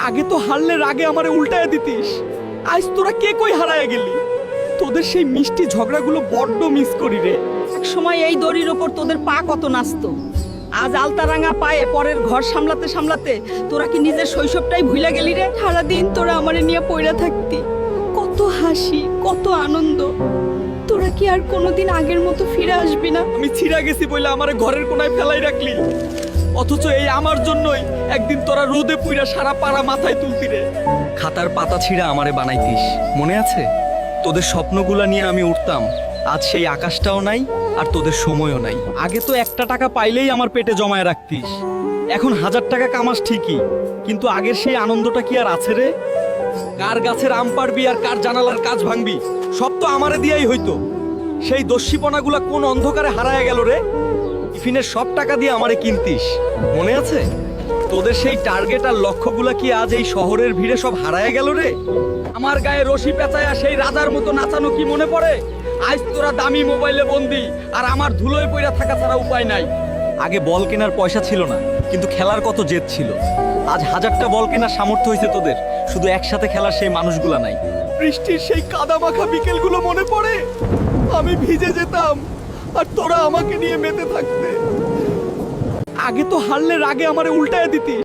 আগে তো হারলে রাগে আমারে উল্টায় দিতিস, আজ তোরা কে কই হারায় গেলি। তোদের সেই মিষ্টি ঝগড়াগুলো বড্ড মিস করি রে। এক সময় এই দড়ির ওপর তোদের পা কত নাচতো, আজ আলতারাঙা পায়ে পরের ঘর সামলাতে সামলাতে তোরা কি নিজের শৈশবটাই ভুলে গেলি রে? সারাদিন তোরা আমারে নিয়ে পইরা থাকতি, কত হাসি কত আনন্দ। তোরা কি আর কোনোদিন আগের মতো ফিরে আসবি না? আমি ছিড়া গেছি বলে আমারে ঘরের কোনায় ফেলাই রাখলি, অথচ এই আমার জন্যই একদিন তোরা রোদে পুইরা সারা পাড়া মাথায় তুলতি রে। খাতার পাতা ছিঁড়া আমারে বানাইতিস, মনে আছে? তোদের স্বপ্নগুলা নিয়ে আমি উঠতাম, আজ সেই আকাশটাও নাই আর তোদের সময়ও নাই। আগে তো 1টা টাকা পাইলেই আমার পেটে জমায় রাখতিস, এখন 1000 টাকা কামাস ঠিকই, কিন্তু আগের সেই আনন্দটা কি আর আছে রে? কার গাছের আম পারবি আর কার জানালার কাজ ভাঙবি সব তো আমারে দিয়াই হইতো। সেই দস্যিপনাগুলা কোন অন্ধকারে হারায় গেল রে? টিফিনের সব টাকা দিয়ে আমারে কিনতিস, মনে আছে? তোদের সেই টার্গেট আর লক্ষ্যগুলা কি আজ এই শহরের ভিড়ে সব হারায় গেল রে? আমার গায়ে রশি পেঁচায়া সেই রাজার মতো নাচানো কি মনে পড়ে? আজ তোরা দামি মোবাইলে বন্দি আর আমার ধুলোয় পইরা থাকা ছাড়া উপায় নাই। আগে বল কেনার পয়সা ছিল না, কিন্তু খেলার কত জেদ ছিল। আজ 1000টা বল কেনার সামর্থ্য হয়েছে তোদের, শুধু একসাথে খেলার সেই মানুষগুলা নাই। বৃষ্টির সেই কাদা মাখা বিকেলগুলো মনে পড়ে? আমি ভিজে যেতাম আর তোরা আমাকে নিয়ে মেতে থাকতে। আগে তো হারলে রাগে আমারে উল্টায় দিতি,